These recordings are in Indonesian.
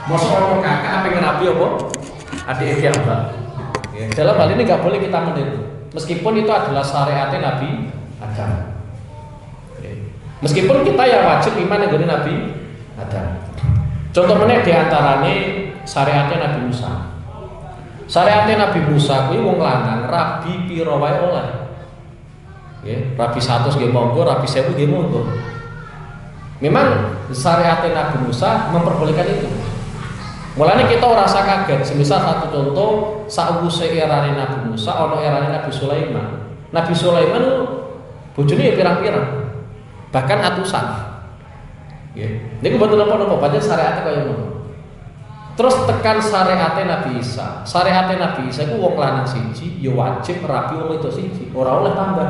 Mosok ono kakak apa ngerabi apa? Adik piyambak. Ya, dalam hal ini nggak boleh kita meniru. Meskipun itu adalah syariatnya Nabi Adam. Ya. Meskipun kita ya wajib iman dengan Nabi Adam. Contoh meneh di antarane syariatnya Nabi Musa. Syariatnya Nabi Musa kuwi wong lanang rabi pira wae oleh. Ya, rabi 100 nggih monggo, rabi 1000 nggih monggo. Memang syariatnya Nabi Musa memperbolehkan itu. Mulanya kita rasa kaget, semisal satu contoh sakwuse erane Nabi Musa ana erane Nabi Sulaiman. Nabi Sulaiman bojone ya pirang-pirang. Bahkan atusan. Nggih. Niku mboten napa-napa, pancen syariate kaya ngono. Terus tekan syariate Nabi Isa. Syariate Nabi Isa iku wong lanang siji ya wajib rabi wong wedok siji, ora oleh tambah.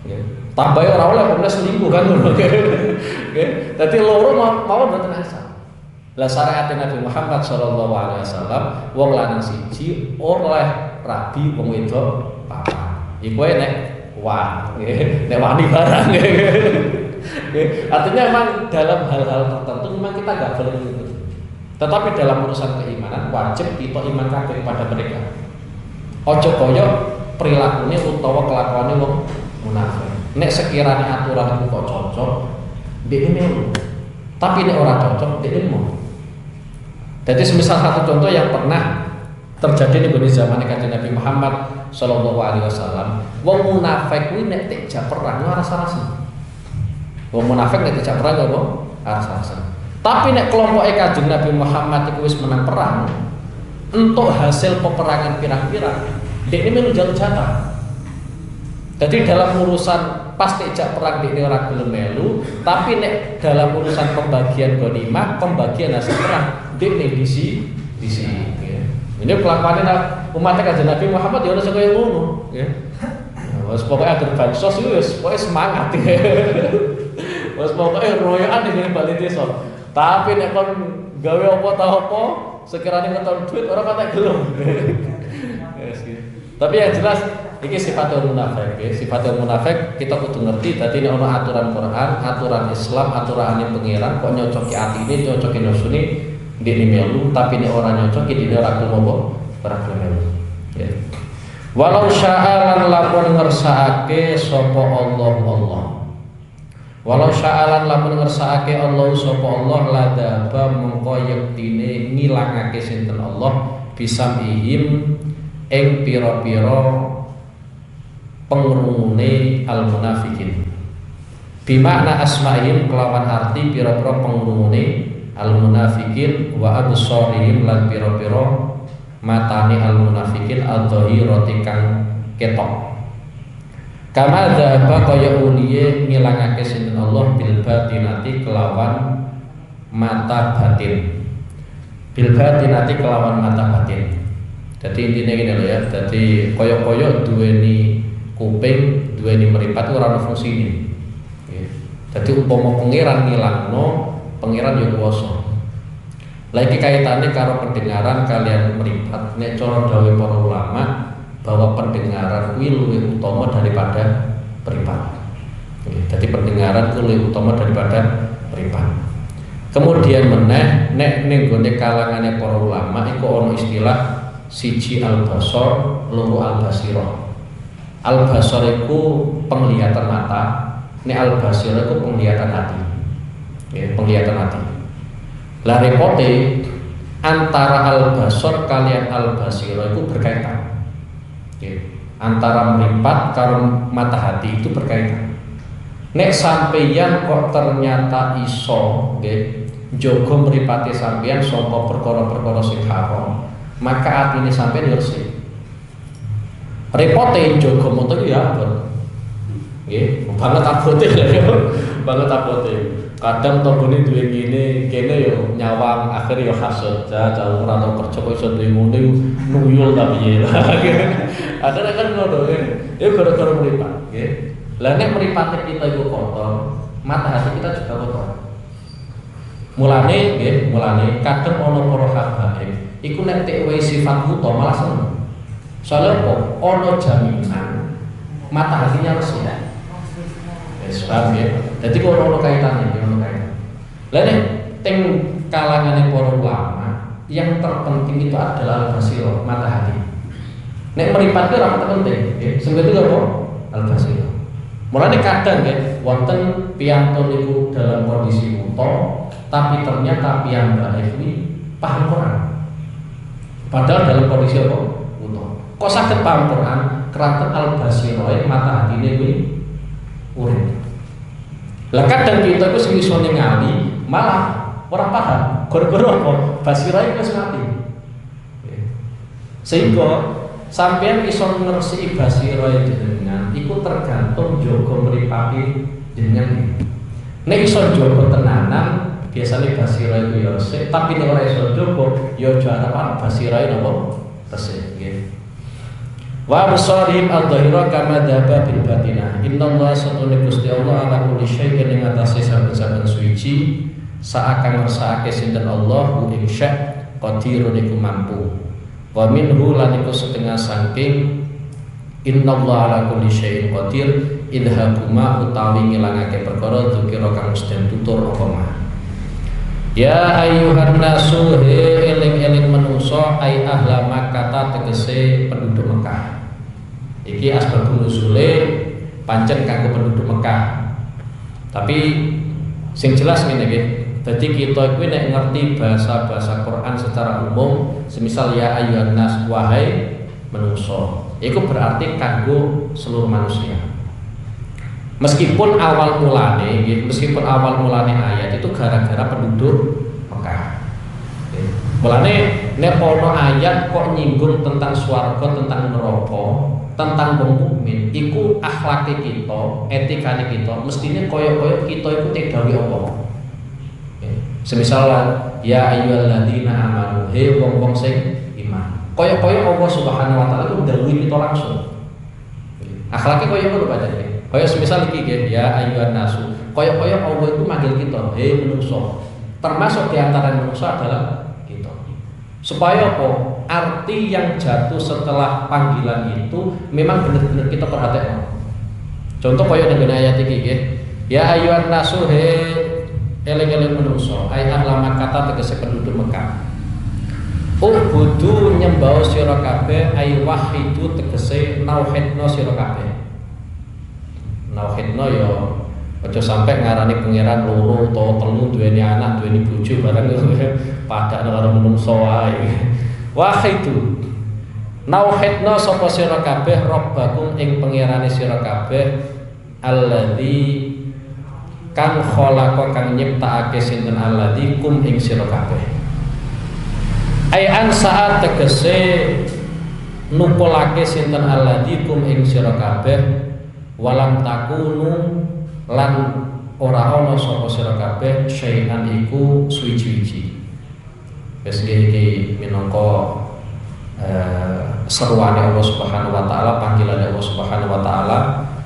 Nggih. Tambah ora oleh kok selingkuh kan ngono. Nggih. Dadi loro mau mboten asal. Lah syariat Nabi Muhammad sallallahu alaihi wasallam wong lanang siji oleh rabi wong wedok papat. Iku nek nek wani barang. Artinya memang dalam hal-hal tertentu memang kita nggak boleh mengikuti. Tetapi dalam urusan keimanan wajib kita iman kabeh kepada mereka. Ojo koyo perilakunya utawa kelakuannya wong munafik. Nek sekiranya aturan itu kok cocok, dia melu. Tapi nek ora cocok, dia mau. Jadi semisal satu contoh yang pernah terjadi di zaman Kanjeng Nabi Muhammad sallallahu alaihi wasallam, wong munafik kuwi nek dijak perang ora rasa-rasa. Wong munafik nek dijak perang apa? Rasa-rasa. Tapi nek kelompoke Kanjeng Nabi Muhammad iku wis menang perang, untuk hasil peperangan pirang-pirang, dekne melu jaluk jatah. Jadi dalam urusan pasti jak perang dekne ora gelem melu, tapi nek dalam urusan pembagian ghanimah, pembagian hasil perang dekne disi. Ya. Ini kelakuannya umat Kanjeng Nabi Muhammad ya ono sing kaya ngono, ya. Wes pokoke atur bansos iku wis pokoke semangat. Wes pokoke royokan ning bali desa. Tapi nek kon gawe apa ta apa, sekiranya ngeton duit ora kata gelem. Yes, gitu. Tapi yang jelas iki sifatnya munafik, ya. Sifatnya munafik kita kudu ngerti. Dadi nek ana aturan Quran, aturan Islam, aturane pangeran kok nyocoki atine, nyocoki nafsune ndekne melu, tapi nek ora nyocoki dene ora gelem apa? Ora gelem melu. Ya. Walau sya'alan lamun ngersakake sapa Allah. Walau sya'alan lamun ngersakake Allah sapa Allah ladaba mengko yektine ngilangake sinten Allah bisamihim ing pira-pira pengrungune al munafikin. Bimakna asma'ihim kelawan arti pira-pira pengrungune al munafikin wa absarihim lan pira-pira matane al munafikin adh-dhahirati kang ketok. Kama dzaba kaya uliye ngilangake sinten Allah bil batinati kelawan mata batin. Bil batinati kelawan mata batin. Jadi intinya gini loh ya. Jadi koyo-koyo duweni kuping, duweni meripat ora ono fungsine. Jadi umpama pangeran ngilangno, pangeran yo kuwasa. Lah iki kaitane karo pendengaran kalian meripat. Nek cara dawuh para ulama bahwa pendengaran kuwi luwih utama daripada meripat. Jadi pendengaran kuwi luwih utama daripada meripat. Kemudian meneh nek ning gone kalangane para ulama iku ana istilah siji al-basar, loro al-basirah. Al-basar iku penglihatan mata, nek al-basirah iku penglihatan hati. Ya, penglihatan hati. Lah repote antara al-basar kalian al-basirah itu berkaitan. Ya, antara meripat karo mata hati itu berkaitan. Nek sampeyan kok ternyata iso nggih njaga mripate sampeyan saka perkara-perkara sing haram, maka atine sampeyan resik. Repote njaga moto ya abot. Nggih, banget abote ya. Banget abote. Kadang togone duwe kene yo nyawang akhir yo hasud. Jauh ora tau kerja kok iso duwe ngono nuyul ta piye. Akhirnya kan ngono ya gara-gara mripat, nggih. Lah nek mripate kita iku kotor, mata hati kita juga kotor. Mulane kadang ana para habaib iku nek tekwe sifat buta malah seneng. Soale apa? Ana jaminan mata hatinya resik. Wis paham ya. Dadi kok ono kaitane, ono kaitan. Lah nek teng kalangan para ulama yang terpenting itu adalah al-basirah, mata hati. Nek mripat itu ora penting, nggih. Sing penting apa? Al-basirah. Mulane kadang nggih wonten piyantun niku dalam kondisi buta, tapi ternyata piyambak iki paham Quran. Padahal dalam kondisi apa? Buta. Kok saged paham Quran? Keranten al-basirah, mata hatine kuwi urip. Lah kadang kita itu sing iso ningali malah ora paham. Gara-gara apa? Basirah wis mati. Sehingga sampeyan iso ngresiki basirah jenengan iku tergantung jaga mripate jenengan. Nek iso jaga tenanan, biasane basirah iku ya resik, tapi nek ora iso jaga ya aja harapan basirah napa resik nggih. Wa absarihim al-dhahira kama dhaba bil batinah. Innallaha satune Gusti Allah ala kulli syai'in ing atase saben-saben suci saakan ngersakake sinten Allah hu ing sya' qadirun iku mampu. Wa minhu lan iku setengah saking innallaha ala kulli syai'in qadir idhabuma utawi ngilangake perkara dzikira kang mesti tutur apa mah. Ya ayyuhan nasu he eling-eling manungsa ai ahla Makkah tegese penduduk Mekah. Iki asbabun nuzule pancen kanggo penduduk Mekah. Tapi sing jelas ngene nggih. Dadi kita kuwi nek ngerti bahasa-bahasa Quran secara umum, semisal ya ayyuhan nas wahai manungsa, iku berarti kanggo seluruh manusia. Meskipun awal mulane ayat itu gara-gara penduduk Mekah. Mulane nek ana ayat kok nyinggung tentang swarga, tentang neraka, tentang wong mukmin, iku akhlake kita, etikane kita, mestine kaya-kaya kita iku tegawe Allah. Semisal ya ayyuhalladzina amanu, he wong-wong sing iman. Kaya-kaya Allah Subhanahu wa taala iku ndhawuhi kita langsung. Akhlake kaya ngono padane. Kaya semisal iki nggih, ya ayyuhan nasu. Kaya-kaya Allah iku manggil kita, he menungso. Termasuk di antara menungso adalah kita. Supaya apa? Arti yang jatuh setelah panggilan itu memang benar-benar kita perhatikan. Contoh kaya dengan ayat iki nggih. Ya ayyuhan nasu he eling-eling menungso, ai ahla Makkah tegese penduduk Mekah. Ubudu nyembah sira kabeh ai wahidu tegese nauhidna sira kabeh. Nauhidna ya aja sampai ngarani pangeran loro utawa telu duweni anak, duweni bojo barang padha karo menungso wae. Wahidu nauhidna sapa sira kabeh rabbakum ing pangerane sira kabeh alladzi kang khalaqa kang nyiptakake sinten alladzi kum ing sira kabeh. Ai an saat tegese numpulake sinten alladzi kum ing sira kabeh walam takunu lan ora ana sapa sira kabeh syai'an iku suwi-wiji. Wis iki minangka seruane Allah Subhanahu wa taala, panggilane Allah Subhanahu wa taala.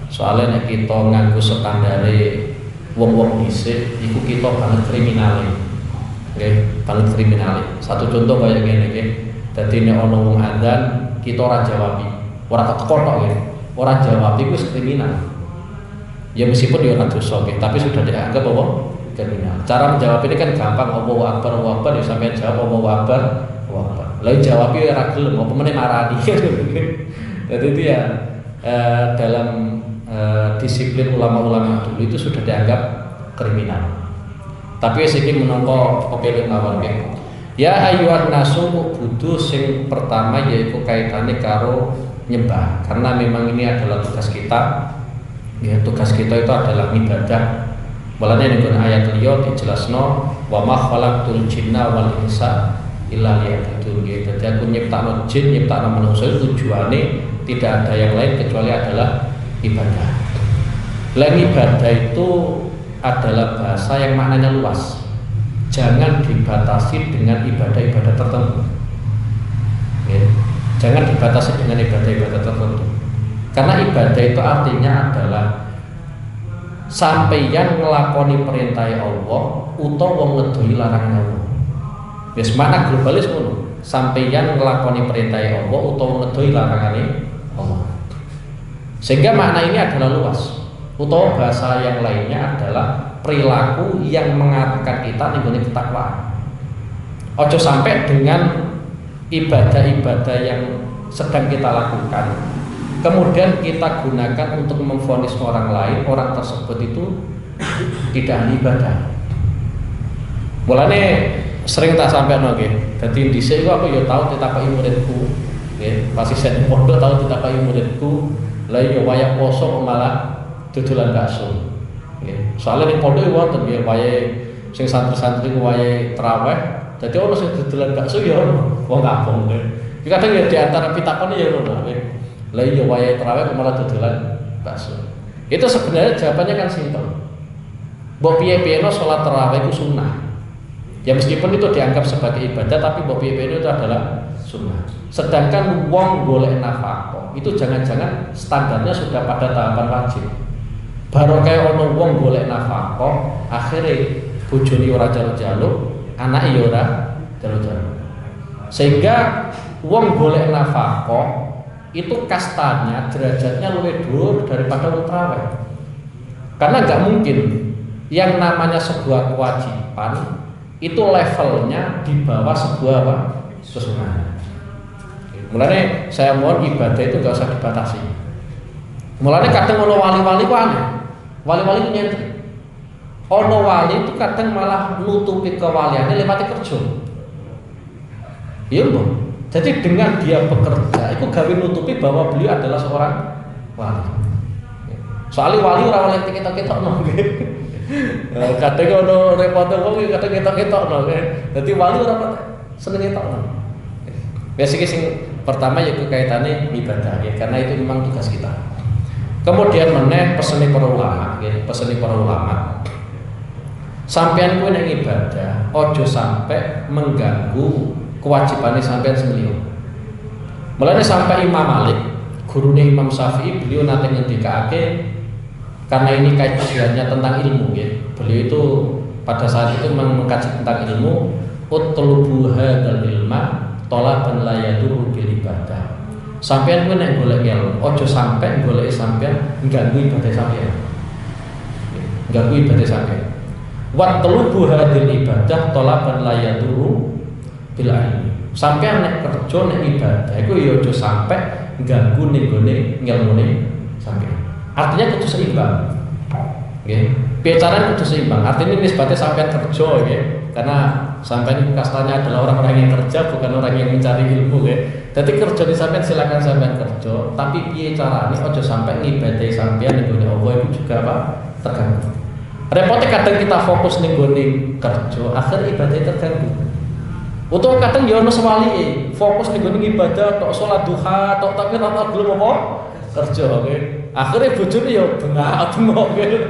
Soalnya nek kita nganggo standare wong-wong dhisik iku kita banget kriminale. Nggih, banget kriminale. Satu contoh kaya ngene nggih. Dadi nek ana wong adzan kita ora jawabi. Ora teko tok nggih. Ora jawab iku wis kriminal. Ya meskipun dia ora dosa nggih, tapi sudah dianggap apa? Kriminal. Cara menjawab ini kan gampang, Allahu Akbar, Allahu Akbar, ya sampeyan jawab Allahu Akbar, Allahu Akbar. Lalu jawabnya ora gelem, apa meneh marani. Jadi itu ya dalam disiplin ulama-ulama dulu itu sudah dianggap kriminal. Tapi iki menangka kepilih mawon nggih. Ya ayyuhan nasu butuh sing pertama yaitu kaitannya karo nyembah, karena memang ini adalah tugas kita. Ya, tugas kita itu adalah ibadah. Walane ning ayat liya dijelasno wa ma khalaqtul jinna wal insa illa liya'budun. Dadi aku nyiptakno jin, nyiptakno manusia tujuane tidak ada yang lain kecuali adalah ibadah. Lain ibadah itu adalah bahasa yang maknanya luas. Jangan dibatasi dengan ibadah-ibadah tertentu. Ya. Jangan dibatasi dengan ibadah-ibadah tertentu. Karena ibadah itu artinya adalah sampeyan nglakoni perintah Allah utawa ngedoi larangan Allah. Wis makna globalis ngono. Sampeyan nglakoni perintah Allah utawa ngedoi larangane Allah. Sehingga makna ini adalah luas. Utawa bahasa yang lainnya adalah perilaku yang mengarahkan kita ning ketakwaan. Ojo sampai dengan ibadah-ibadah yang sedang kita lakukan kemudian kita gunakan untuk memvonis orang lain, orang tersebut itu tidak ahli ibadah. Mulane sering tak sampai nggih. Dadi dhisik iku aku ya tau ditakoki muridku, nggih, pas isih pondok tau ditakoki muridku, lah ya wayah poso kok malah dodolan bakso. Nggih. Soale ning pondok wonten nggih wayahe sing santri-santri wayahe traweh, dadi ono sing dodolan bakso ya ono wong kampung nggih. Iki kadang ya di antara pitakone ya ngono nggih. Lah iya wayahe traweh kok malah dodolan bakso. Itu sebenarnya jawabannya kan simpel. Mbok piye-piyeno salat tarawih itu sunnah. Ya meskipun itu dianggap sebagai ibadah, tapi mbok piye-piyeno itu adalah sunnah. Sedangkan wong golek nafkah itu jangan-jangan standarnya sudah pada tahapan wajib. Baru kayak ono wong golek nafkah, akhirnya bojone ora jaluk-jaluk, anake ya ora jaluk-jaluk. Sehingga wong golek nafkah itu kastanya, derajatnya lebih dhuwur daripada wong tarawih. Karena nggak mungkin yang namanya sebuah kewajiban itu levelnya di bawah sebuah kesunahan. Mulanya saya mohon ibadah itu nggak usah dibatasi. Mulanya kadang ono wali-wali ku aneh, wali-wali ku nyentrik. Ono wali itu kadang malah nutupi kewaliannya lewat kerja. Iya mbak. Jadi dengan dia bekerja, itu gawe nutupi bahwa beliau adalah seorang wali. Soalnya wali orang wali kita no. Kadang ono repotnya wong, kadang kita no. Jadi wali orang seneng kita no. Biasanya sing pertama yaitu kaitannya ibadah ya, karena itu memang tugas kita. Kemudian meneh peseni para ulama, ya, peseni para ulama. Sampean kuwi nek ibadah, ojo sampai mengganggu kewajibannya sampai semeliu. Mulanya sampai Imam Malik, gurunya Imam Syafi'i, beliau nanti ngendikake karena ini kajiannya tentang ilmu ya. Beliau itu pada saat itu mengkaji tentang ilmu, utlubu hadzal ilma talaban la yadurru bil ibadah. Sampeyan kuwi nek golek ilmu, ojo sampai golek sampeyan ganggu ibadah sampeyan. Ganggu ibadah sampeyan. Wa tulubu hadzal ibadah talaban la yadurru bil ilmi. Sampeyan nek kerja nek ibadah iku ya aja sampe ganggu ning gone ngilmune sampeyan. Artinya kudu seimbang. Nggih. Bicaranya kudu seimbang. Artinya nisbatnya sampeyan kerja nggih. Karena sampeyan kastanya adalah orang-orang yang kerja bukan orang yang mencari ilmu nggih. Dadi kerja di sampeyan silakan sampeyan kerja, tapi piye carane aja sampe ngibadahi sampeyan ning gone Allah itu juga apa? Terganggu. Repotnya kadang kita fokus ning gone kerja, akhir ibadahnya terganggu. Utawa kadang ya ono sewalike, fokus ning gone ibadah tok salat duha, tok tapi ora gelem apa kerja nggih. Akhire bojone ya bengak-bengok nggih.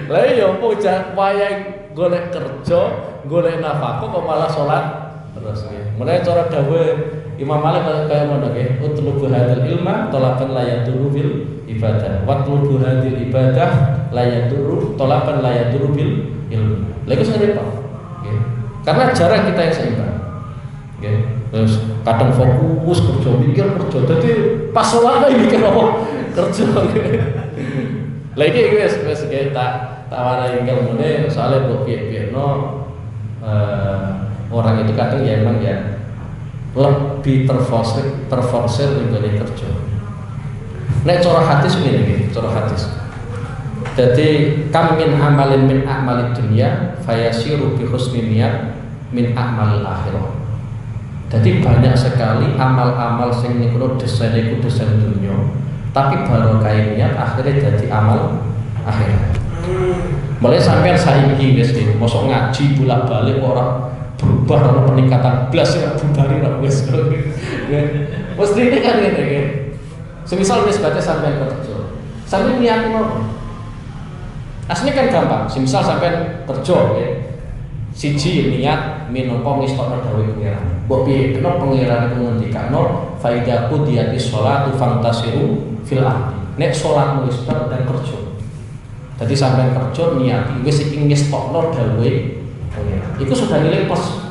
Lah ya opo wayah golek kerja, golek nafkah kok malah salat terus nggih. Mulane cara dawuh Imam Malik kaya ngono nggih, utlubu hadzal ilma talaban la yadurru bil ibadah. Watlubu hadzal ibadah la yadurru talaban la yadurru bil ilmu. Lha iku sing repot. Nggih. Karena jarang kita yang seimbang. Nggih. Terus kadang fokus kerja, mikir kerja. Dadi pas salat iki mikir apa? Kerja. Lah iki wis tak warai ilmune soalnya mbok piye-piyeno orang itu kadang ya emang ya lebih terforsir dari kerja. Nek cara hadis ngene iki, cara hadis. Jadi kam min amalin min a'malid dunya fayasiru bi husni niyat min a'malil akhirah. Jadi banyak sekali amal-amal sing niku desain iku desain dunya, tapi barokah niat akhirnya jadi amal akhirat. Mulai sampean saiki wis mosok ngaji bolak-balik ora berubah ana peningkatan blas ya budari ra wis. Mesti ini kan ngene iki. Semisal nisbatnya sampean kerja. Sampeyan niat ngono. Aslinya kan gampang. Semisal sampean kerja ya. Siji niat minangka ngistokno dawuh pengiran. Mbok piye kena pengiran iku ngendikano fa idza qudiyatis sholatu fantasiru fil ardi. Nek salat wis dan kerja. Jadi sampean kerja niati wis iki ngistokno dawuh pengiran. Iku sudah nilai plus.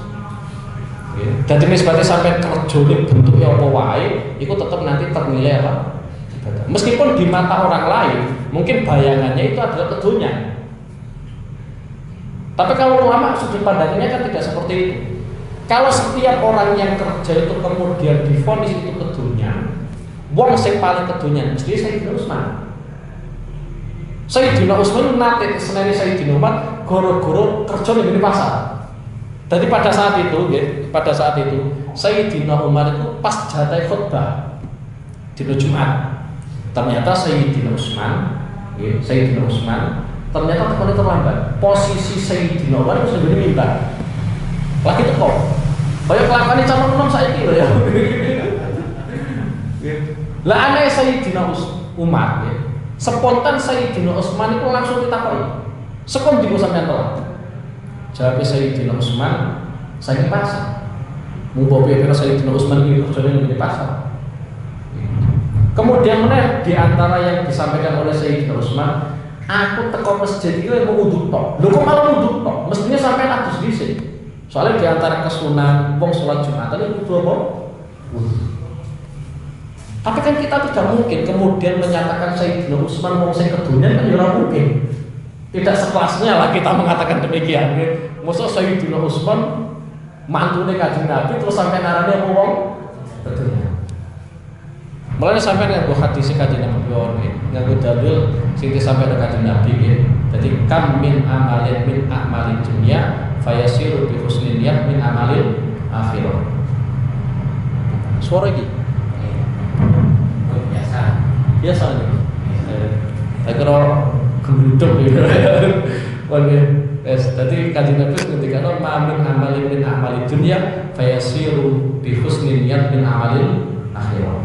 Jadi nisbatnya sampai kerjanya bentuknya apa wae, itu tetap nanti ternilai apa? Meskipun di mata orang lain, mungkin bayangannya itu adalah kedunya. Tapi kalau ulama sudut pandangnya kan tidak seperti itu. Kalau setiap orang yang kerja itu kemudian divonis itu kedunian, wong sing paling kedunian mesti Sayyidina Utsman. Sayyidina Utsman nate seneni Sayyidina Umar goro-goro kerja ning pasar. Jadi pada saat itu Sayyidina Umar itu pas jatah khutbah di Jumat. Ternyata Sayyidina Utsman ternyata tekan terlambat. Posisi Sayyidina Umar itu sudah mimbar. Lagi teko. Kaya kelakuane calon nom saiki lho ya. Lah aneh Sayyidina Umar ya. Spontan Sayyidina Utsman itu langsung ditakoki. Sekon diku sampean to? Jawab Sayyidina Utsman, saya di pasar. Mumpung piye Sayyidina Utsman iki kerjane di pasar. Kemudian meneh di antara yang disampaikan oleh Sayyidina Utsman, aku teko masjid iki mau wudhu tok. Lho kok malah wudhu tok? Mestinya sampean adus dhisik. Soalnya di antara kesunahan wong sholat Jumatan itu kudu apa? Tapi kan kita tidak mungkin kemudian menyatakan Sayyidina Utsman wong sing kedunian kan ora mungkin. Tidak sekelasnya lah kita mengatakan demikian. Masa Sayyidina Utsman mantune Kanjeng Nabi terus sampai narane apa wong kedunian. Mulane sampai nganggo hadis Kanjeng Nabi nganggo dalil sing disampaikan Kanjeng Nabi nggih. Dadi kam min amalin min a'malid dunya fayasiru bi husnil niyat min amalil akhirah. Suara iki. Biasa nih. Saya kira gendut gitu. Oke. Tadi Kanjeng Nabi ketika mamin amalin min amalid dunya fayasiru bi husnil niyat min amalil akhirah.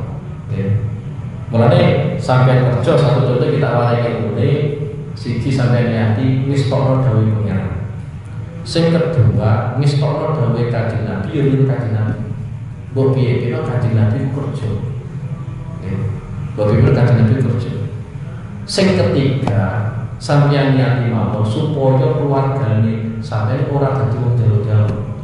Mulane sampai kerja satu contoh kita warai ngene siji sampai niati wis tokno dawuh pengen. Sing kedua wis tokno dawuh Kanjeng Nabi yo yen Kanjeng Nabi. Mbok piye kira Kanjeng Nabi kerja. Mbok piye Kanjeng Nabi kerja. Sing ketiga sampeyan niati mawon supaya keluargane sampeyan ora dadi wong jalo-jalo.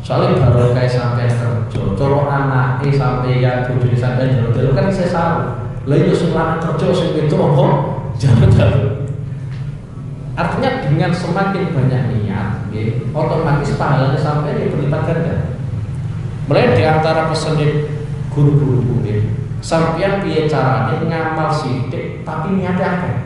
Soalnya baru kayak sampeyan kerja, cara anake sampeyan bojone sampeyan jalo-jalo kan saya saru. Lah yo sing lanang kerja sing wedok apa jalo-jalo. Artinya dengan semakin banyak niat, otomatis pahalanya sampai berlipat ganda. Mulai di antara pesan guru-guru sampeyan piye carane ngamal sithik tapi niatnya akeh.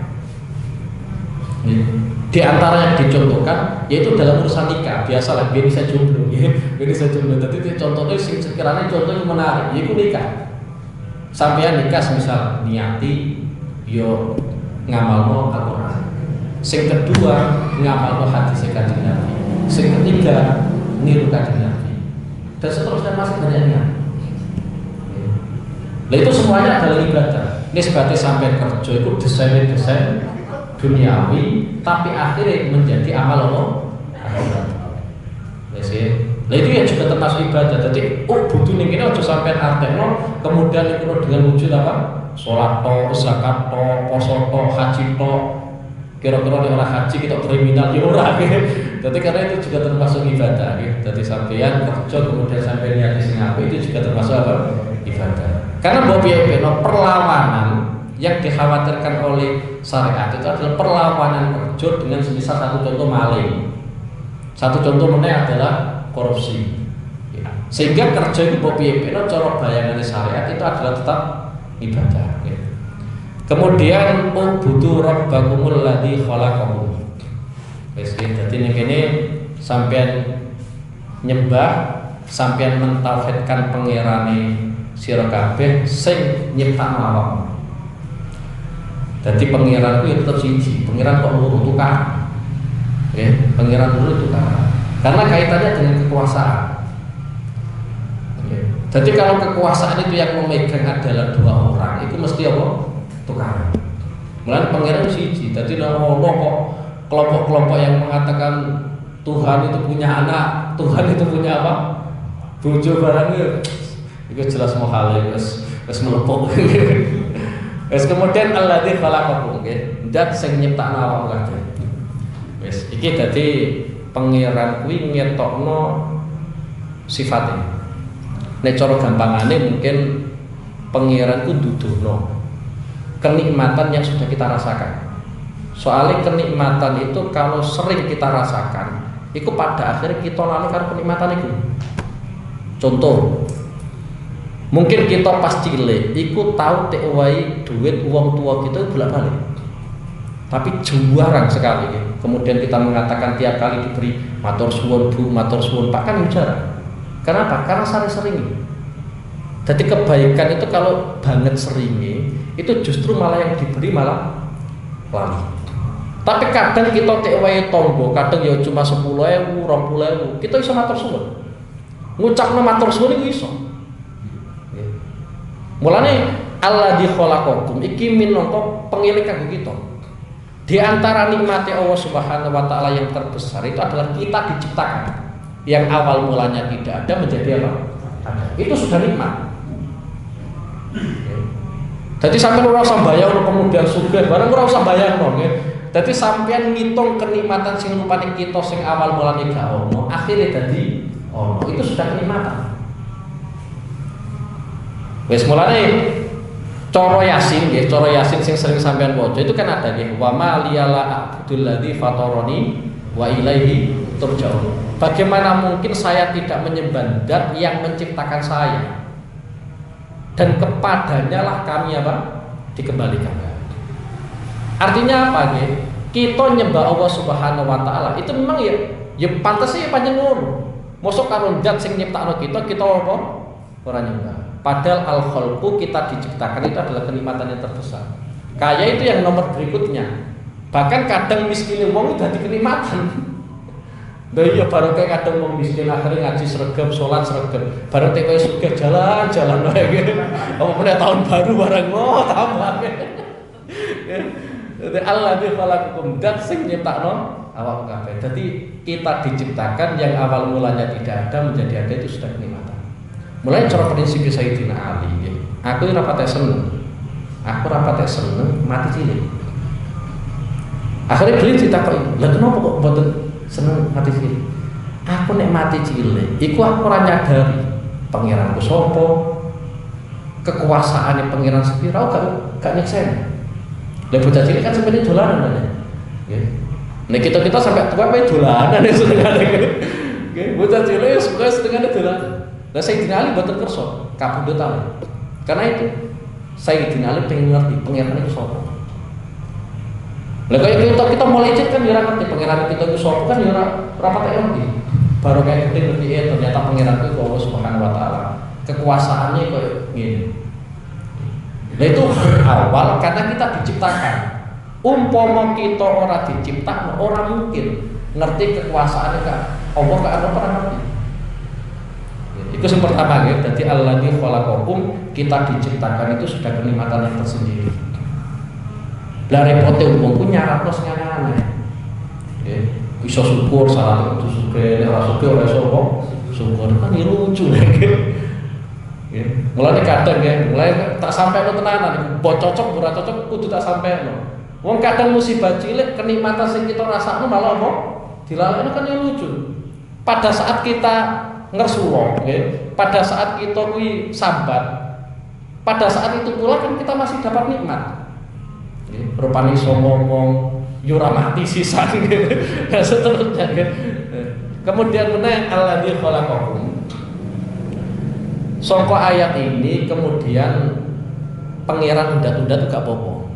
Di antara yang dicontohkan yaitu dalam urusan nikah, biasalah biar bisa jomblo, biar bisa jomblo. Tadi contohnya sing sekiranya contohnya menarik, yaitu nikah. Sampeyan nikah misal niati yo ngamalno Al-Qur'an. Sing kedua ngamalno hadis Kanjeng Nabi. Sing ketiga niru Kanjeng Nabi. Dan seterusnya masih banyaknya. Nah itu semuanya adalah ibadah. Nisbate sampai kerja itu desain duniawi, tapi akhirnya menjadi amal Allah. Nah itu ya juga termasuk ibadah. Jadi butuh nih ini aja sampai artekno, kemudian itu dengan wujud apa? Sholat to, zakat to, poso to, haji to. Kira-kira orang haji kita kriminal ya ora. Jadi karena itu juga termasuk ibadah. Jadi sampeyan kerja kemudian sampai niat sing apik itu juga termasuk apa? Ibadah. Karena bahwa perlawanan yang dikhawatirkan oleh syariat itu adalah perlawanan kerja dengan semisal satu contoh maling, satu contoh mana adalah korupsi. Ya. Sehingga kerja itu bahwa cara bayangan syariat itu adalah tetap ibadah. Ya. Kemudian butuh rabbakumul ladzi khalaqakum. Jadi ini sampean nyembah, sampean mentauhidkan pangerane sira kabeh sing nyiptakno awak. Dadi pangeran itu tetap siji, pangeran kok loro tukar. Pangeran loro tukar. Karena kaitannya dengan kekuasaan. Jadi kalau kekuasaan itu yang memegang adalah dua orang, itu mesti apa? Tukar. Mulane pangeran siji. Dadi ono kok kelompok-kelompok yang mengatakan Tuhan itu punya anak, Tuhan itu punya apa? Bojo barangnya. Itu jelas mohal ya, wis melepok. Wis kemudian alladzi khalaqakum nggih, zat sing nyiptakno awak kabeh. Wis iki dadi pangeran kuwi ngetokno sifate. Nek cara gampangane mungkin pangeran ku duduhno kenikmatan yang sudah kita rasakan. Soalnya kenikmatan itu kalau sering kita rasakan, itu pada akhirnya kita lali karo kenikmatan itu. Contoh, mungkin kita pas cilik iku tahu tek wae duit uang tua kita bolak-balik. Tapi jarang sekali ya. Kemudian kita mengatakan tiap kali diberi matur suwun Bu, matur suwun Pak, kan jarang. Kenapa? Karena sering-sering. Jadi kebaikan itu kalau banget seringnya itu justru malah yang diberi malah lali. Tapi kadang kita tek wae tonggo, kadang ya cuma 10.000, 20.000, kita iso matur suwun. Ngucapno matur suwun iku iso. Mulane Allah di khalaqakum iki minangka pengiling kanggo kita. Di antara nikmatnya Allah Subhanahu wa taala yang terbesar itu adalah kita diciptakan. Yang awal mulanya tidak ada menjadi apa? Ada. Itu sudah nikmat. Jadi sampai ora usah bayang kemudian sugih, barang ora usah bayang nggih. Jadi sampean ngitung kenikmatan sing rupane kita sing awal mulane gak ono, akhirnya dadi ono. Itu sudah kenikmatan. Wis mulane Coro Yasin nggih, Coro Yasin sing sering sampean waca itu kan ada nggih, wa ma liyala abdul ladzi fatarani wa ilaihi turja'un. Bagaimana mungkin saya tidak menyembah zat yang menciptakan saya dan kepadanya lah kami apa? Dikembalikan. Artinya apa nggih? Kita nyembah Allah Subhanahu wa taala itu memang ya pantes ya panjang ngono. Mosok karo zat sing nyiptakno kita apa? Ora nyembah. Padahal al-khalqu kita diciptakan itu adalah kenikmatan yang terbesar. Kaya itu yang nomor berikutnya. Bahkan kadang miskin wong itu dadi kenikmatan. Lha iya baru kayak kadang wong miskin akhirnya ngaji sregep, salat sregep. Baru teko sugih jalan-jalan wae gitu. Apa meneh tahun baru bareng tambah. Jadi Allah di khalaqakum dan sing nyiptakno awak kabeh. Jadi kita diciptakan yang awal mulanya tidak ada menjadi ada itu sudah kenikmatan. Mulai cara prinsip Sayyidina Ali ya. Aku ora patek seneng. Aku ora patek seneng mati cilik. Akhirnya beliau ditakoki, "Lah kenapa kok mboten seneng mati cilik?" Aku nek mati cilik, iku aku ora nyadari pangeranku sapa, kekuasaane pangeran sepira gak nyekseni. Lah bocah cilik kan sebenarnya dolanan ya. Nggih. Nek kita sampai tua wae dolanan ya senengane. Nggih, bocah cilik suka senengane dolanan. Nah Sayyidina Ali boten kersa kapundhut tahu. Karena itu Sayyidina Ali pengen ngerti pangeran itu sapa. Lah kaya kita mulai cek kan ya ora ngerti pangeran kita itu sapa kan ya ora patek ngerti. Baru kayak gede ngerti ternyata pangeran itu Allah Subhanahu wa taala. Kekuasaannya kayak ngene. Nah itu awal karena kita diciptakan. Umpama kita ora diciptakan, ora mungkin ngerti kekuasaannya kan. Allah gak ada pernah ngerti. Itu yang pertama ya, jadi alladzi khalaqakum kita diciptakan itu sudah kenikmatan yang tersendiri. Lah repote wong ku nyaratno sing aneh-aneh. Nggih, iso syukur salat kudu syukur, ora syukur ora iso kok syukur kan lucu nggih. Nggih, mulane kadang ya, mulai tak sampeno tenanan, mbok cocok ora cocok kudu tak sampeno. Wong kadang musibah cilik kenikmatan sing kita rasakno malah apa? Dilalekno kan ya lucu. Pada saat kita ngersuwo, okay? Pada saat kita kuwi sambat, pada saat itu pula kan kita masih dapat nikmat. Okay? Rupane iso ngomong, yo ora mati sisan gitu. Nah, seterusnya kan. Kemudian meneh alladzi khalaqakum. Sangka ayat ini kemudian pangeran undat-undat gak apa-apa.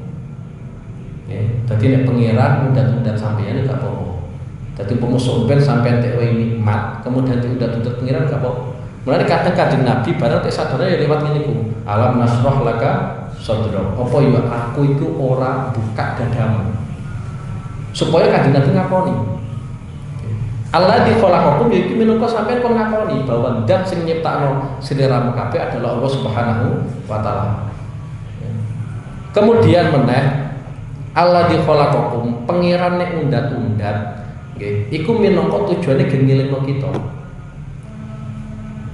Okay? Dadi nek pangeran undat-undat sampeyan gak apa-apa. Jadi pemusuh ben sampai tewe nikmat, kemudian diundat-undat pengiran gak apa. Mulane kadang Kanjeng Nabi bareng tek sadare ya lewat ngene iku. Alam nasrah laka sadra. Apa ya aku iku ora buka dadamu. Supaya Kanjeng Nabi ngakoni. Allah di khalaqakum iki minangka sampeyan kon ngakoni bahwa zat sing nyiptakno sliramu kabeh adalah Allah Subhanahu wa taala. Kemudian meneh Allah di khalaqakum pengiran nek undat-undat. Oke, iku minangka tujuane gen ngelingno kita.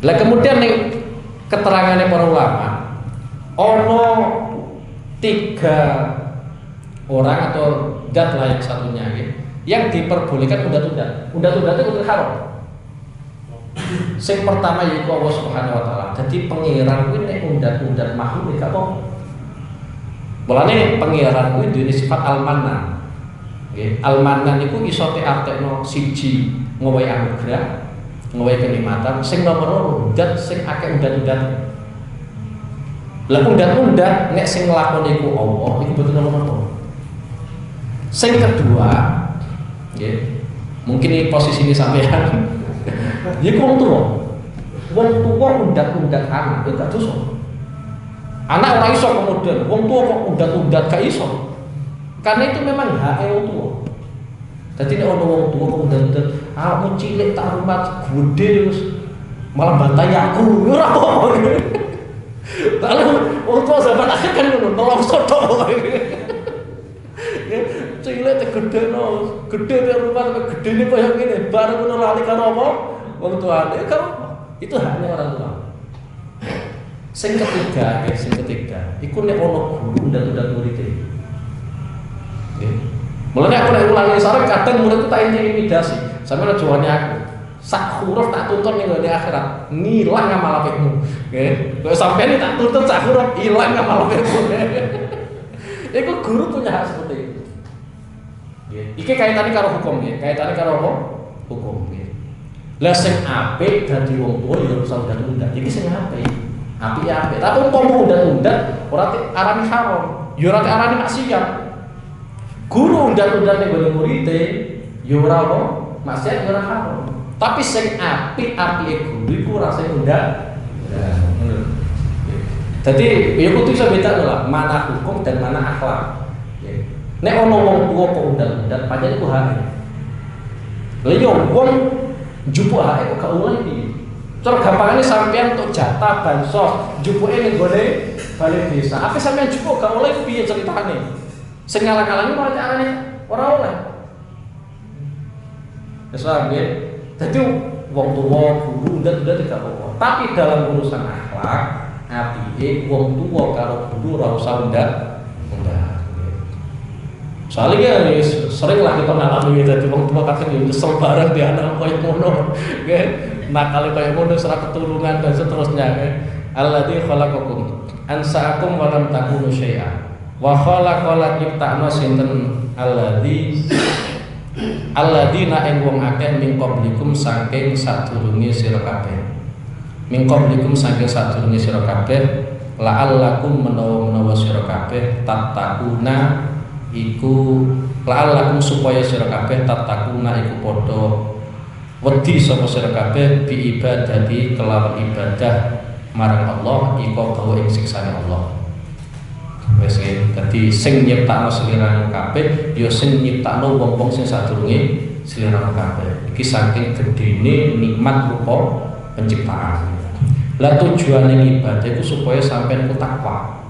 Lah kemudian ning keterangane para ulama ono 3 orang atau zat lain satunya gitu, yang diperbolehkan undat-undat. Undat-undat itu haram. Sing pertama yaiku Allah Subhanahu wa taala. Jadi pangeran kuwi nek undat-undat makhluk gak apa. Mulane pangeran kuwi duwe sifat al-mannan. Al-mannan itu iso artekno siji ngowahi anugerah, Ngewehi kenikmatan. Sing nomor loro zat sing akeh undat-undat. Lah undat-undat nek sing nglakoni iku Allah iku boten nomor-nomor. Sing kedua, nggih. Mungkin ini posisi ini sampean. Ya wong tuwa. Wong tuwa undat-undat anak itu gak dosa. Anak ora iso kemudian, wong tuwa kok undat-undat gak iso. Karena itu memang hak wong tuwa. Dadi nek ono wong tuwa kok undat-undat, awakmu cilik tak rumah gede terus malah bantai aku, ora apa-apa. Lalu wong tuwa zaman akhir kan ngono, nolong sodok. Cilik tegedeno, gede te rumah gedene koyo ngene, bareng ngono lali karo apa? Wong tuane karo itu haknya orang tua. Sing ketiga, iku nek ono guru undat-undat murid e. Nggih. Mulane aku nek ulangi sareng kadang muridku tak intimidasi. Sampeyan aja wani aku. Sak huruf tak tuntun ning ngene akhirat, ngilang amal apikmu. Nggih. Kok sampeyan tak tuntun sak huruf ilang amal apikmu. Iku guru punya hak seperti itu. Iki kaitannya karo hukum ya, kaitannya karo apa? Hukum ya. Lah sing apik dadi wong tuwa ya usah undat-undat. Iki sing apik. Apik ya apik. Tapi umpama undat-undat ora arani haram, ya ora arani maksiat. Guru undat-undat ning gone murid ya ora apa? Maksiat ya ora haram. Tapi sing apik-apike guru iku ora sing undat. Jadi ya kudu iso beda lah, mana hukum dan mana akhlak. Nek ono wong tuwa kok undat-undat pancen iku hak. Lha yo wong njupuk hake kok gak oleh iki. Cara gampangane sampean untuk jatah bansos, njupuke ning gone balai desa. Apa sampean njupuk gak oleh piye ceritane? Sing ngalang-alangi malah carane ora oleh. Wis nggih. Dadi wong tuwa guru undat-undat gak apa-apa. Tapi dalam urusan akhlak, apike wong tuwa karo guru ora usah undat. Soalnya ya sering lah kita ngalami jadi wong tua kadang nyesel bareng di anak koyo ngono, nggih. Nakale koyo ngono serak ketulungan dan seterusnya, nggih. Alladzi khalaqakum ansaakum wa lam takunu syai'a. Wa khalaqala ibta'na sinten alladzina ing wong akeh min qablikum saking sadurunge sira kabeh. Min qablikum saking sadurunge sira kabeh la'allakum menawa sira kabeh tattaquna iku la'allakum supaya sira kabeh tatakuna iku padha wedi sapa sira kabeh bi ibadati kelawan ibadah marang Allah iku gawe ing siksane Allah. Wis dadi sing nyiptakno sliramu kabeh ya sing nyiptakno wong-wong sing sadurunge sliramu kabeh. Iki saking gedene nikmat rupa penciptaan. Lah tujuane ibadah iku supaya sampeyan ku takwa.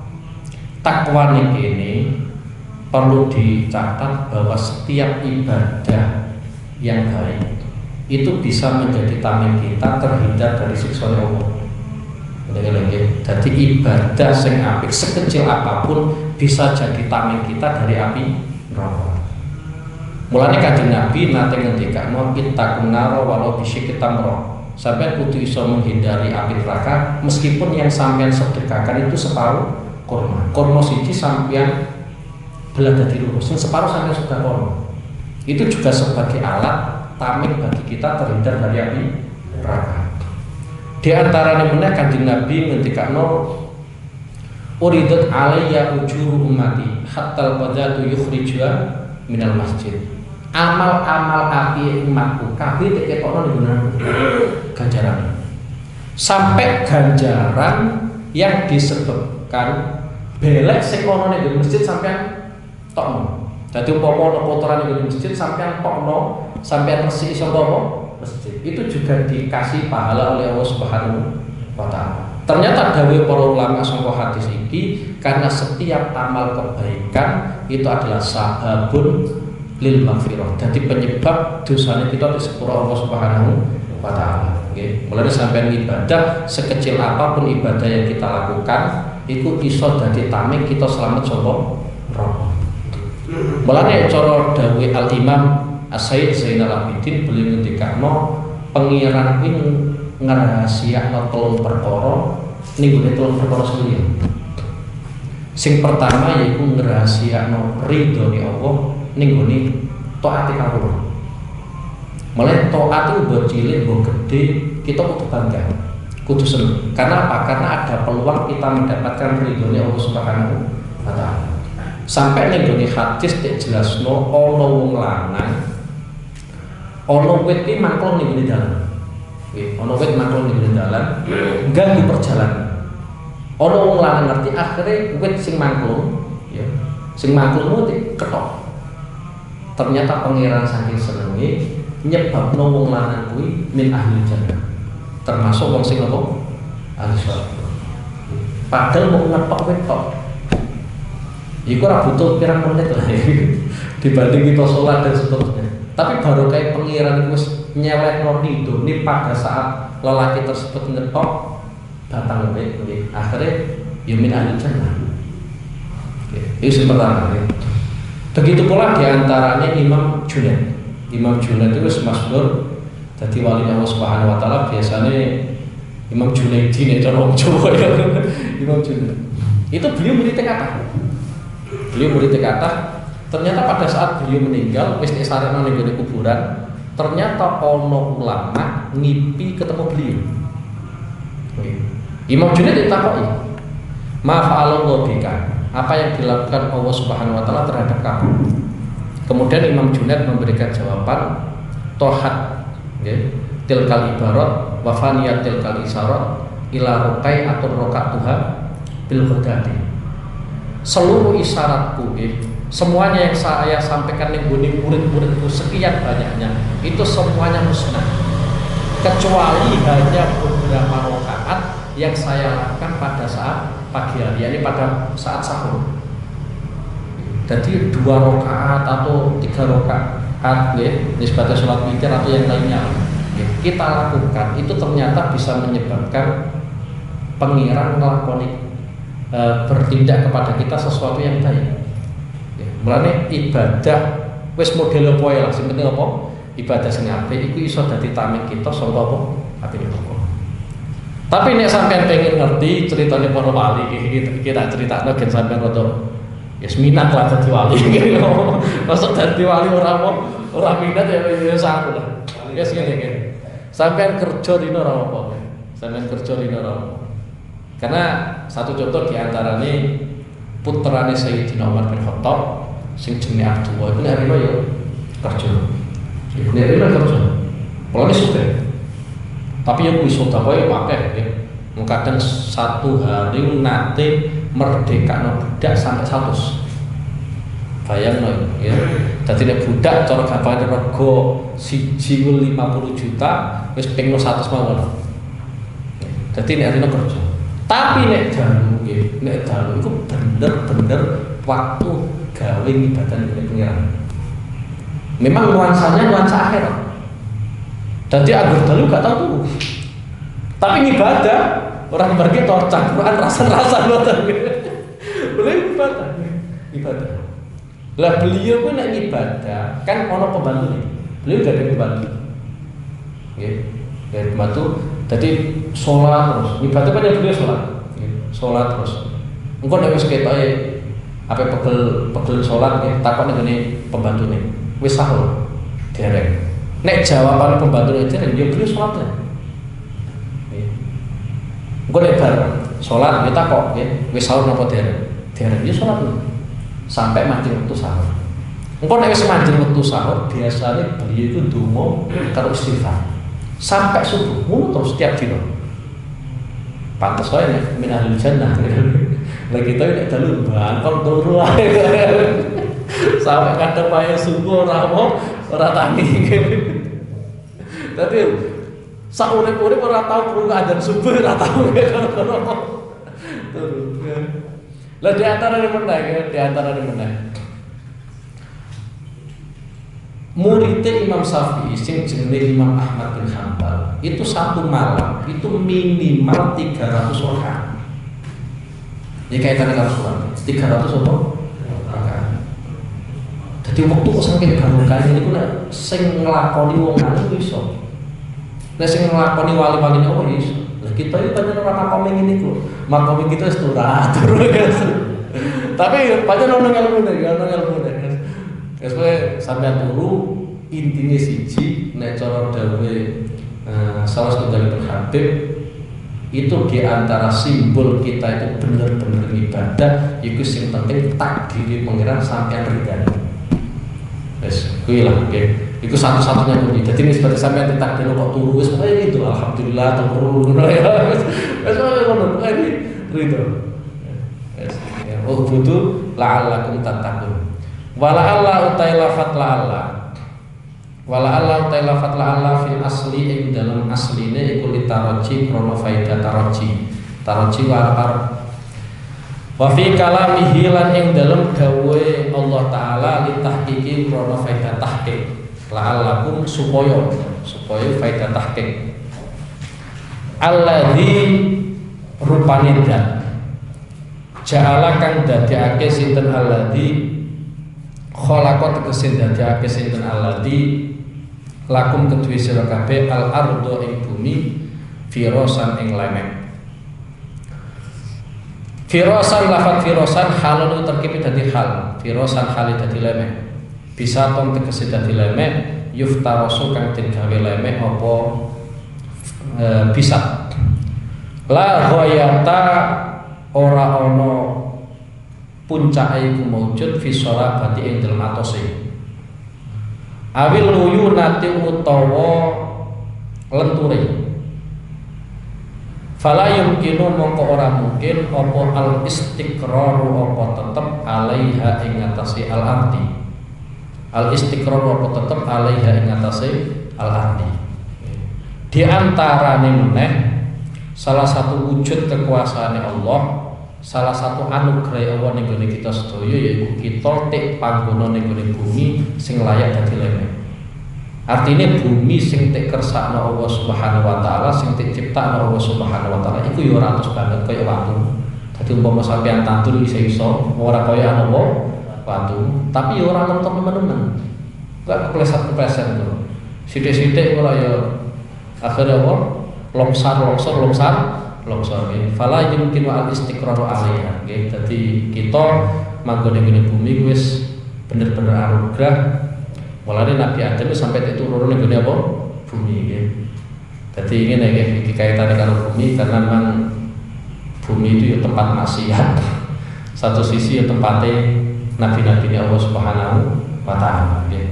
Takwa ning kene perlu dicatat bahwa setiap ibadah yang baik itu bisa menjadi tameng kita terhindar dari siksa Allah. Jadi ibadah sing apik sekecil apapun bisa jadi tameng kita dari api neraka. Mulane Kanjeng Nabi nate ngendikano ittaqun nar walau bisyikki tamra. Sampai kudu iso menghindari api neraka meskipun yang sampean sedekahkan itu separuh kurma. Kurma siji sampean belah dadi lurus, separuh sampai sudah kono. Itu juga sebagai alat tameng bagi kita terhindar dari api neraka. Di antaranya meneh Kanjeng Nabi ngendikano uridat alayya ujuru ummati hatta al-qadatu yukhrijha minal masjid. Amal-amal api umatku kabeh teketokno ning ganjaran. Sampai ganjaran yang disebutkan belek sing ono ning masjid sampean tokno. Dadi umpama ana kotoran ning masjid sampean tokno, sampean resiki saka masjid. Itu juga dikasih pahala oleh Allah Subhanahu wa taala. Ternyata dawuh para ulama saka hadis iki karena setiap amal kebaikan itu adalah sababun lil maghfirah. Dadi penyebab dosanya kita disepuro Allah Subhanahu wa taala. Nggih. Mulane sampean ibadah sekecil apapun ibadah yang kita lakukan iku iso dadi tameng kita selamat saka neraka. Mulane cara dawuh Al-Imam As-Sayyid Zainal Abidin beliau ngendikano pengiran kuwi ngrahasiakno telung perkara ning gone telung perkara seliya. Sing pertama yaiku ngrahasiakno ridhone Allah ning gone taate kawula. Mulai taat itu buat cilik, buat gede, kita kudu bangga, kudu seneng. Karena apa? Karena ada peluang kita mendapatkan ridhonya Allah Subhanahu wa Ta'ala. Sampai ning gone hadis tek jelasno ana wong lanang ana wit iki mangkon ning gone dalan. Nggih, ana wit mangkon ning gone dalan, ganggu perjalanan. Ana wong lanang ngerti akhirnya wit sing mangkon, ya. Sing mangkon mu ketok. Ternyata pangeran saking senenge nyebabno wong lanang kuwi min ahli jannah. Termasuk wong sing apa? Ahli swarga. Padahal mau ngetok wit tok. Iku ora butuh pirang menit lah dibanding kita sholat dan seterusnya. Tapi baru kayak pengiran wis nyelekno ridhone pada saat lelaki tersebut ngetok batang wit, akhirnya yamin ahli jannah. Itu yang pertama. Begitu pula diantaranya Imam Junaid. Imam Junaid itu masyhur dadi wali Allah Subhanahu wa Ta'ala. Biasanya Imam Junaid ini cara wong Jawa ya. Imam Junaid. Itu beliau murid kata. Beliau murid kata, ternyata pada saat beliau meninggal, wis disarana ning kuburan, ternyata ono ulama ngipi ketemu beliau. Imam Junaid ditakoki, "Ma fa'alallahu bika?" Apa yang dilakukan Allah Subhanahu wa Ta'ala terhadap kamu? Kemudian Imam Junaid memberikan jawaban, "Tohat, okay. Tilkal ibarat, wafaniyat tilkal isarat, ila rukai atur roka tuha bil ghadati." Seluruh isyaratku, semuanya yang saya sampaikan ning murid-muridku sekian banyaknya, itu semuanya musnah, kecuali hanya beberapa rakaat yang saya lakukan pada saat pagi hari, yakni pada saat sahur. Jadi 2 rakaat atau 3 rakaat, nisbatnya sholat witir atau yang lainnya, kita lakukan, itu ternyata bisa menyebabkan pengiran ngelakoni bertindak kepada kita sesuatu yang baik. Mulane ibadah wis model apa ya lah, sing penting apa? Ibadah sing apik iku iso dadi tameng kita saka apa? Apike Allah. Tapi nek sampean pengen ngerti ceritanya para wali kita critakno gen sampean rada ya minat lah dadi wali. Masuk dadi wali ora minat ya saku lah. Ya ngene. Sampean kerja dina ora apa. Sampean kerja dina ora apa. Karena satu contoh diantaranya putrane Sayyidina Umar bin Khattab sing jenenge Abdullah itu nek rino ya kerja. Nek rino kerja. Polane suka. Tapi yang kuwi sedekah ya akeh ya. Kadang satu hari nate merdekakno budak sampai 100. Bayangno ya. Dadi nek budak cara gampang rego siji 50 juta wis ping 100 mawon. Dadi nek rino kerja. Tapi nek dalu nggih, nek dalu iku bener-bener waktu gawe ibadah ning pengiran. Memang nuansanya nuansa akhirat. Dadi agar dalu gak tau tuh. Tapi ibadah orang pergi torcak Quran rasa-rasa ngoten. Boleh ibadah. Lah beliau pun nek ibadah kan ono pembantu nih. Beliau gak ada pembantu. Nggih. Dari pembantu jadi sholat terus, ibadah pada beliau sholat terus. Engkau nek wis ketoke apa pegel sholat nggih, takon ngene pembantune. Wis sahur dereng. Nek jawaban pembantune dereng ya beliau sholat lah. Nggih. Engkau nek bar sholat kita kok nggih, wis sahur napa dereng? Dereng ya sholat. Sampai mati waktu sahur. Engkau nek wis mati waktu sahur, biasanya beliau itu ndonga karo istighfar. Sampai subuh, terus setiap dino. Pantes wae nek min ahli jannah. Lah kita nek dalu bangkong turu ae. Sampai kadang wae subuh ora tangi. Dadi sak urip-urip ora tau krungu adzan subuh, ora tau. Lah di antara meneh. Muridnya Imam Syafi'i sing jenenge Imam Ahmad bin Hanbal itu satu malam itu minimal 300 rakaat. Ya kaitannya karo sholat 300 apa? Rakaat. Jadi waktu kok saking barokah niku nek sing nglakoni wong lanang iso. Nek sing nglakoni wali-waline apa iso. Lah kita iki pancen ora makom ngene iku. Makom kita wis turatur. Tapi pancen ono ilmune. Wes kowe sampean turu intine siji nek cara dawuhe salah satu dari Habib itu diantara simbol kita itu bener-bener ibadah itu sing penting takdiri pengiran sampai ridha. Wes kuwi lah nggih. Iku satu-satunya kunci. Jadi ini seperti sampai takdir kok turu wis pokoke gitu alhamdulillah turu ngono ya. Wes ngono ini ridho. Wes oh butuh la'allakum tattaqun. Wala alla utai lafat la'alla. Wala alla utai lafat la'alla fil asli ing dalam asline iku litaraji krono faedah taraji war wa fi kalamihi lan ing dalam gawe Allah taala litahqiqi krono faedah tahqiq la'allakum supaya faedah tahqiq alladzi rupane dan ja'ala kang dadekake sinten alladzi khalaqa tegese dadekake sinten alladzi lakum kedue sira kabeh al ardo ing bumi firasan ing lemek. Firasan lafat firasan halun terkipit dadi hal, firasan hale dadi lemek. Bisa ton tegese dadi lemek yuftarasu kang den gawe lemek apa bisa. La ghayata ora ana puncake iku maujud fi sharabati ing dalem atose. Awil luyu nati utawa lenture. Fala yumkinu mongko ora mungkin apa al istiqraru apa tetep alaiha ing atase al ardi. Al istiqraru apa tetep alaiha ing atase al ardi. Di antarane meneh salah satu wujud kekuasaane Allah, salah satu anugerah Allah ning gone kita sedaya yaiku kita tek panggonan ning gone bumi sing layak dadi lemek. Artinya bumi sing tek kersakno Allah Subhanahu wa taala, sing tek ciptakno Allah Subhanahu wa taala iku ya ora atus banget kaya watu. Dadi umpama sampeyan tantur iso ora kaya apa watu, tapi ya ora mentok temen-temen. Gak kepleset-kepleset to. Sithik-sithik ora ya akhirnya apa? Longsar. Fala yumkinu al istiqraru alaiha. Nggih, dadi kita manggon ning bumi wis bener-bener anugerah. Mulane Nabi Adam sampai turun ning apa? Bumi nggih. Dadi ngene nggih iki kaitane karo bumi karena memang bumi itu ya tempat maksiat. Satu sisi ya tempatnya nabi-nabi Allah Subhanahu wa taala nggih.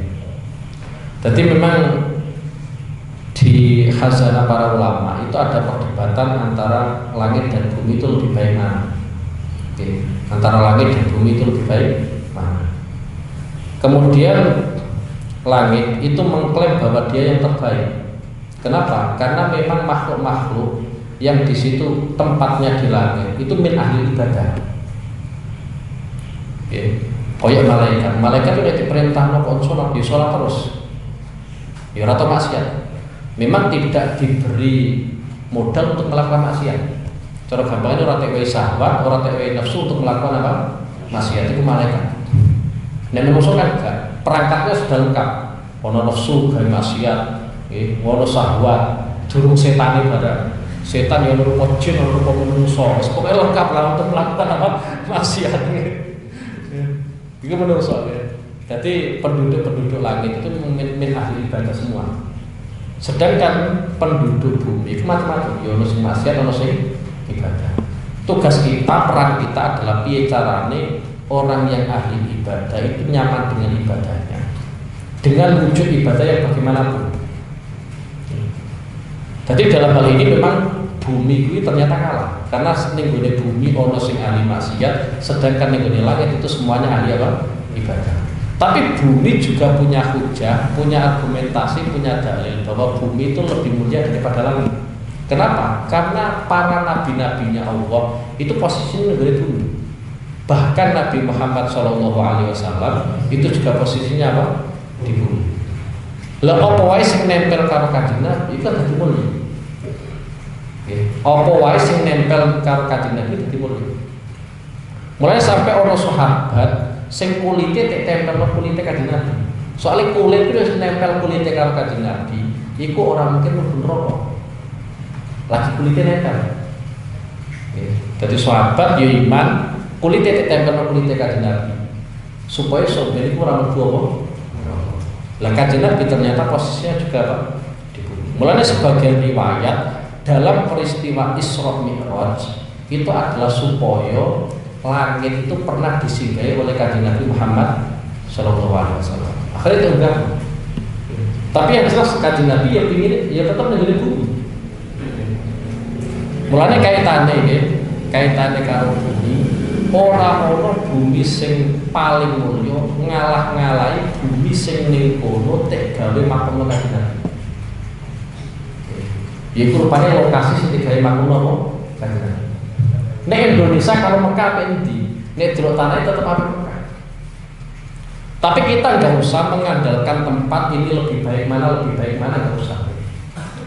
Dadi memang di khazanah para ulama itu ada perdebatan antara langit dan bumi itu lebih baik mana. Oke. Antara langit dan bumi itu lebih baik mana. Kemudian langit itu mengklaim bahwa dia yang terbaik. Kenapa? Karena memang makhluk-makhluk yang di situ tempatnya di langit itu min ahli ibadah. Oke. Koyok malaikat itu diperintah kon sholat, ya sholat terus. Ya ora maksiat. Memang tidak diberi modal untuk melakukan maksiat. Cara gampangnya orang TW syahwat, orang TW nafsu untuk melakukan apa? Maksiat itu malaikat. Nah manusia kan enggak, perangkatnya sudah lengkap. Ono nafsu gawe maksiat, ono syahwat, durung setan ibadah. Setan yang rupa jin, yang rupa manusia. Pokoknya lengkap lah untuk melakukan apa? Maksiat. Itu menurut saya. Jadi penduduk langit itu min ahli ibadah semua. Sedangkan penduduk bumi itu macam-macam, ya ono sing maksiat, ono sing ibadah. Tugas kita, peran kita adalah piye carane orang yang ahli ibadah itu nyaman dengan ibadahnya, dengan wujud ibadah yang bagaimanapun. Jadi dalam hal ini memang bumi ini ternyata kalah, karena ning gone bumi ono sing ahli maksiat, sedangkan ning gone langit itu semuanya ahli apa? Ibadah. Tapi bumi juga punya hujah, punya argumentasi, punya dalil bahwa bumi itu lebih mulia daripada langit. Kenapa? Karena para nabi-nabinya Allah itu posisinya dari bumi. Bahkan Nabi Muhammad SAW itu juga posisinya apa? Di bumi. Lah apa wae sing nempel karo Kanjeng Nabi itu dadi mulia. Apa wae sing nempel karo Kanjeng Nabi dadi mulia. Mulai sampai orang sahabat sing kulite tek tempel kulite Kanjeng Nabi. Soalnya kulit itu nempel kulite karo Kanjeng Nabi, iku orang mungkin mlebu neraka. Lagi kulite nempel. Jadi sahabat yo iman kulite tek tempel kulite Kanjeng Nabi. Supaya sampeyan iku ora mlebu apa? Lah Kanjeng Nabi ternyata posisinya juga apa? Di bumi. Mulanya sebagian riwayat dalam peristiwa Isra Mi'raj itu adalah supaya langit itu pernah disinggahi oleh Kanjeng Nabi Muhammad Shallallahu Alaihi Wasallam. Akhirnya itu enggak. Tapi yang jelas Kanjeng Nabi ya pingin ya tetap negeri bumi. Mulanya kaitannya karo bumi, ora ono bumi sing paling mulya ngalah-ngalahi bumi sing ning kono tek gawe makam Kanjeng Nabi. Iku rupanya lokasi sing digawe makam apa? Kanjeng Nabi. Nek Indonesia kalau Mekah apa endi? Nek delok tanah tetep apa Mekah. Tapi kita nggak usah mengandalkan tempat ini lebih baik mana nggak usah.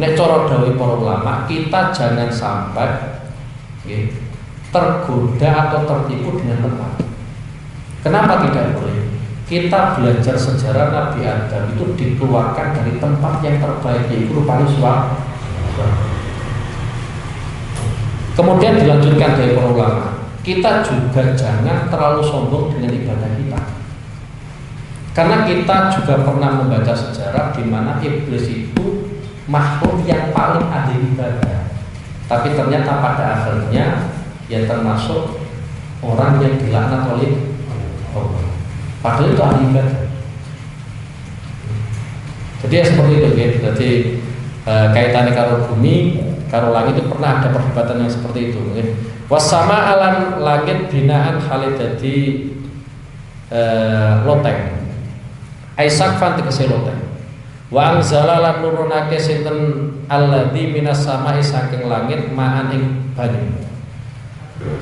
Nek cara dawuh para ulama, kita jangan sampai tergoda atau tertipu dengan tempat. Kenapa tidak boleh? Kita belajar sejarah Nabi Adam itu dikeluarkan dari tempat yang terbaik, yaitu rupanya surga. Kemudian dilanjutkan dari para ulama, kita juga jangan terlalu sombong dengan ibadah kita. Karena kita juga pernah membaca sejarah di mana iblis itu makhluk yang paling ahli ibadah. Tapi ternyata pada akhirnya ya termasuk orang yang dilaknat oleh Allah. Padahal itu ahli ibadah. Jadi ya seperti itu ya. Jadi kaitannya karo bumi, karo langit itu pernah ada perdebatan yang seperti itu. Wasama alam langit binaan khalid jadi loteng. Aisak fanti kese loteng. Wa anzala lan nurunake sinten alladzi minas samai saking langit ma'an ing banyu.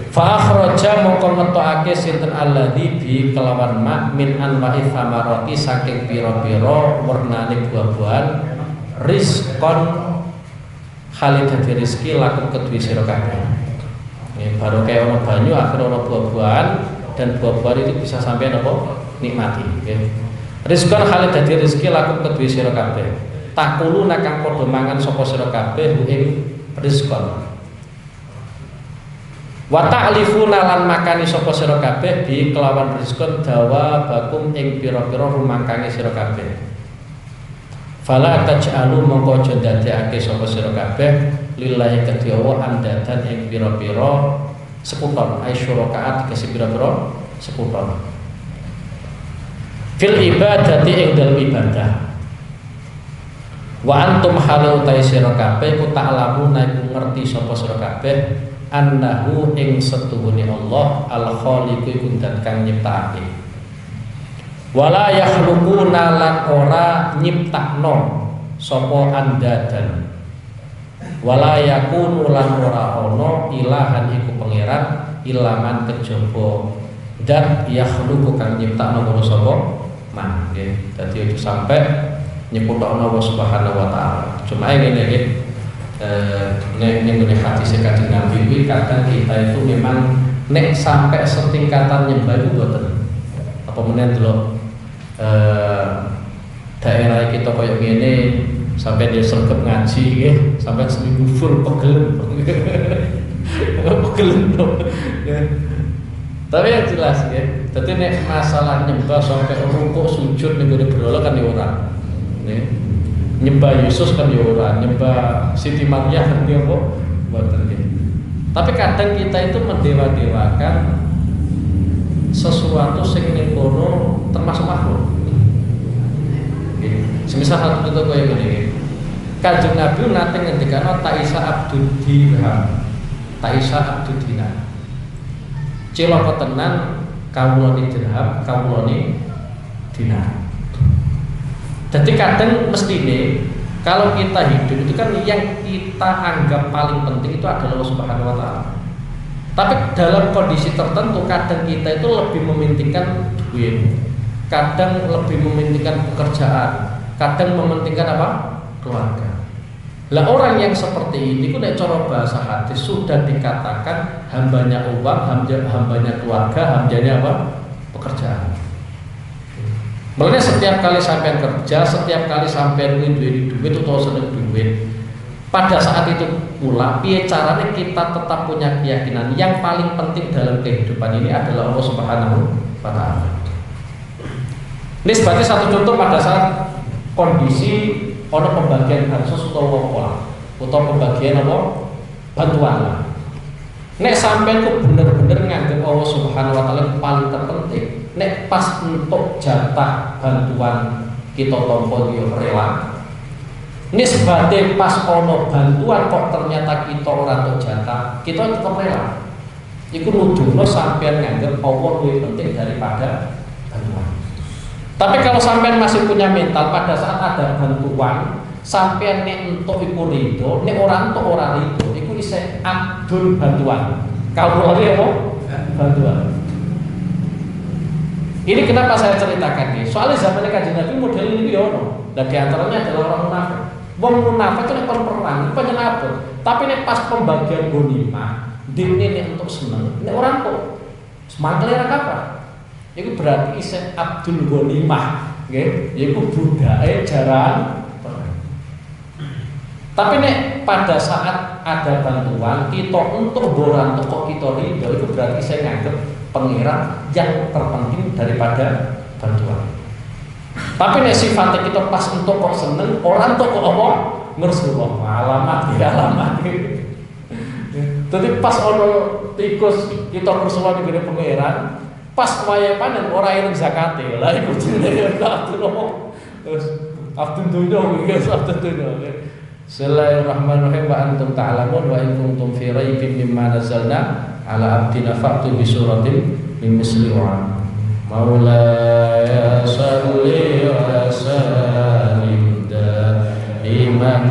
Fa akhraja mongko ngetokake sinten alladzi bi kelawan ma min anwa'i thamarati saking pira-pira wernane buah-buahan rizqon khalidati rizki lakum kedue sira kabeh. Baru kayak ono banyu akhir ono buah-buahan dan buah-buahan itu bisa sampai apa? Nikmati. Rizqon khalidati rizki lakum kedue sira kabeh. Takulu nakang padha mangan sapa sira kabeh ing rizqon. Wa ta'lifuna lan makani sapa sira kabeh bi kelawan rizqon dawa bakum ing pira-pira rumangkange sira kabeh. Fala taj'alu mongko aja ndadekake sapa sira kabeh lillahi kedhi Allah andadan ing pira-pira sekuton ai syurakaat dikasih pira-pira sekuton fil ibadati ing dalem ibadah. Wa antum halu ta sira kabeh ku ta'lamu iku ngerti sapa sira kabeh annahu ing setuhune Allah al khaliqu iku zat kang nyiptakake. Wala yakhluquna lan ora nyiptakno sapa andadan. Wala yakunu lan ora ana ilahan iku pangeran ilaman kejaba dan yakhluqu kang nyiptakno karo sapa man nggih. Dadi itu sampai nyiptakno Allah Subhanahu wa taala. Cuma ngene nggih. Nek hati sekadang Nabi kuwi kadang kita itu memang nek sampai setingkatan nyembah itu boten. Apa menen delok daerah kita koyo ngene sampai dia sergap ngaji nggih, sampai seminggu full pegel. Pegel. Tapi yang jelas ya, dadi nek masalah nyembah sampai rukuk sujud ning gone berhala kan ya ora. Nyembah Yesus kan ya ora, nyembah Siti Maria kan ya apa? Mboten nggih. Tapi kadang kita itu mendewa-dewakan sesuatu sing ning kono termasuk makhluk. Semisal satu contoh kaya ngene. Kanjeng Nabi nate ngendikane Taisa Abdul Dirham, Taisa Abdul Dinar. Cilaka tenan kawulane dirham, kawulane dinar. Jadi kadang mestine kalau kita hidup itu kan yang kita anggap paling penting itu adalah Allah Subhanahu wa taala. Tapi dalam kondisi tertentu kadang kita itu lebih mementingkan duit, kadang lebih mementingkan pekerjaan, kadang mementingkan apa? Keluarga. Lah orang yang seperti ini nek cara bahasa hadis sudah dikatakan hambanya uang, hambanya keluarga, hambanya apa? Pekerjaan. Makanya setiap kali sampai kerja, setiap kali sampai duit atau seneng duit, pada saat itu pula piye caranya kita tetap punya keyakinan yang paling penting dalam kehidupan ini adalah Allah Subhanahu wa taala. Ini sebagai satu contoh pada saat kondisi ono pembagian bansos utawa pembagian apa bantuan. Nek sampean ku bener-bener nganggep Allah Subhanahu wa taala paling terpenting, nek pas untuk jatah bantuan kita tampa yo rela. Nisbate pas ono bantuan kok ternyata kita ora untuk jatah, kita tetap rela. Iku nuduhno sampean nganggep Allah lebih penting daripada bantuan. Tapi kalau sampean masih punya mental pada saat ada bantuan, sampean nek entuk iku rido, nek ora entuk ora rido, iku isih abdul bantuan. Kalau lagi apa? Bantuan. Ini kenapa saya ceritakan nih? Soalnya zamannya Kanjeng Nabi model ini ya ono. Dan diantaranya adalah orang munafik. Wong munafik itu nek perang, itu penyenabut. Tapi nek pas pembagian ghanimah, dene nek untuk seneng, nek ora entuk, semangkle ra kapan. Iku berarti isih abdul ghanimah, nggih? Iku budake jaran. Tapi nek pada saat ada bantuan kita untuk boran kok kita ridho, itu berarti saya nganggep pengiran yang terpenting daripada bantuan. Tapi nek sifatnya kita pas untuk kok seneng, orang untuk kok apa ngurus wong alamat ya alamat. Jadi pas ono tikus kita bersuara di pengiran, pas waya panen ora eling zakate. Lah iku jenenge abdul apa? Terus abdul dunya iki abdul dunya. Bismillahirrahmanirrahim wa antum ta'lamun wa in kuntum fi raibin mimma nazzalna ala abdina fa'tu bi suratin min misli wa maulaya salli wa sallim daiman